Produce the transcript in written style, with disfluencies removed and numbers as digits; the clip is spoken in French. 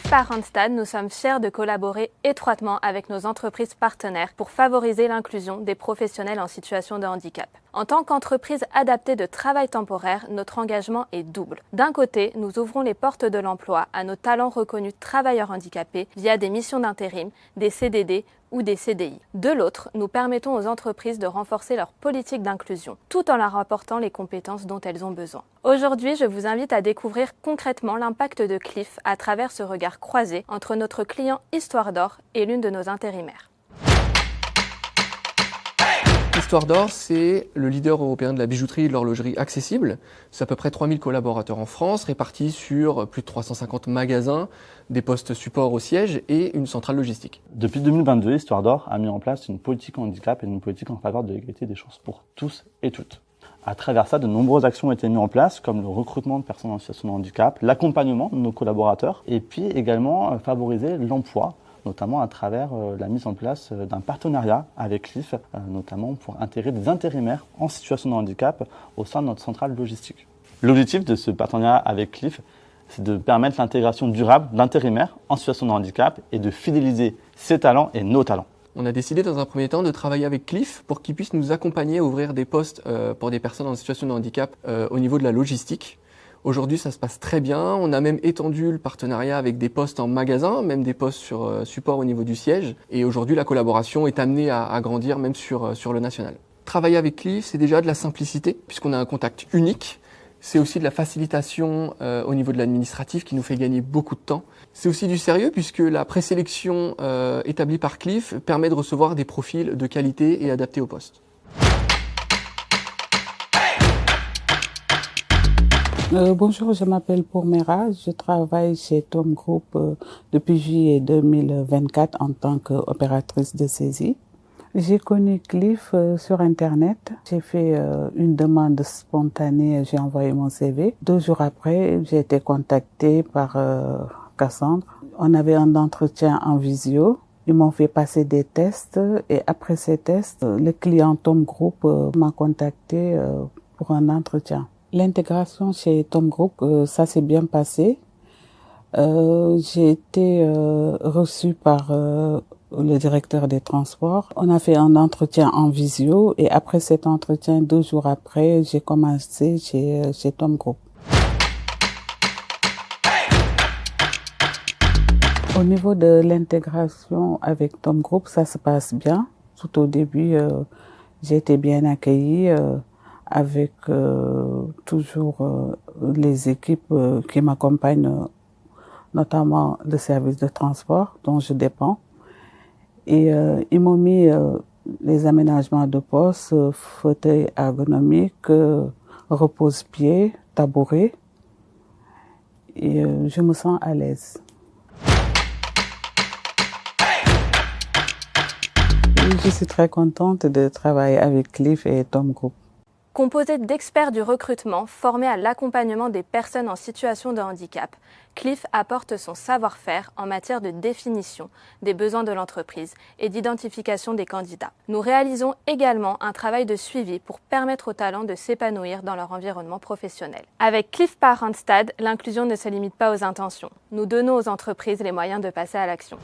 Clif par Randstad, nous sommes fiers de collaborer étroitement avec nos entreprises partenaires pour favoriser l'inclusion des professionnels en situation de handicap. En tant qu'entreprise adaptée de travail temporaire, notre engagement est double. D'un côté, nous ouvrons les portes de l'emploi à nos talents reconnus travailleurs handicapés via des missions d'intérim, des CDD ou des CDI. De l'autre, nous permettons aux entreprises de renforcer leur politique d'inclusion, tout en leur apportant les compétences dont elles ont besoin. Aujourd'hui, je vous invite à découvrir concrètement l'impact de Clif à travers ce regard croisé entre notre client Histoire d'Or et l'une de nos intérimaires. Histoire d'Or, c'est le leader européen de la bijouterie et de l'horlogerie accessible. C'est à peu près 3000 collaborateurs en France, répartis sur plus de 350 magasins, des postes support au siège et une centrale logistique. Depuis 2022, Histoire d'Or a mis en place une politique handicap et une politique en faveur de l'égalité des chances pour tous et toutes. À travers ça, de nombreuses actions ont été mises en place, comme le recrutement de personnes en situation de handicap, l'accompagnement de nos collaborateurs, et puis également favoriser l'emploi, notamment à travers la mise en place d'un partenariat avec Clif, notamment pour intégrer des intérimaires en situation de handicap au sein de notre centrale logistique. L'objectif de ce partenariat avec Clif, c'est de permettre l'intégration durable d'intérimaires en situation de handicap et de fidéliser ses talents et nos talents. On a décidé dans un premier temps de travailler avec Clif pour qu'ils puissent nous accompagner à ouvrir des postes pour des personnes en situation de handicap au niveau de la logistique. Aujourd'hui, ça se passe très bien. On a même étendu le partenariat avec des postes en magasin, même des postes sur support au niveau du siège. Et aujourd'hui, la collaboration est amenée à grandir même sur le national. Travailler avec Clif, c'est déjà de la simplicité, puisqu'on a un contact unique. C'est aussi de la facilitation au niveau de l'administratif qui nous fait gagner beaucoup de temps. C'est aussi du sérieux, puisque la présélection établie par Clif permet de recevoir des profils de qualité et adaptés au poste. Bonjour, je m'appelle Pourmera, je travaille chez Tom Group depuis juillet 2024 en tant qu'opératrice de saisie. J'ai connu Clif sur Internet, j'ai fait une demande spontanée, j'ai envoyé mon CV. 2 jours après, j'ai été contactée par Cassandre. On avait un entretien en visio, ils m'ont fait passer des tests et après ces tests, le client Tom Group m'a contacté pour un entretien. L'intégration chez Tom Group, ça s'est bien passé. J'ai été reçue par le directeur des transports. On a fait un entretien en visio et après cet entretien, 2 jours après, j'ai commencé chez Tom Group. Au niveau de l'intégration avec Tom Group, ça se passe bien. Tout au début, j'ai été bien accueillie. Avec toujours les équipes qui m'accompagnent, notamment le service de transport dont je dépends. Et ils m'ont mis les aménagements de poste, fauteuil ergonomique, repose-pied, tabouret. Et je me sens à l'aise. Et je suis très contente de travailler avec Clif et Tom Group. Composé d'experts du recrutement formés à l'accompagnement des personnes en situation de handicap, Clif apporte son savoir-faire en matière de définition des besoins de l'entreprise et d'identification des candidats. Nous réalisons également un travail de suivi pour permettre aux talents de s'épanouir dans leur environnement professionnel. Avec Clif par Randstad, l'inclusion ne se limite pas aux intentions. Nous donnons aux entreprises les moyens de passer à l'action.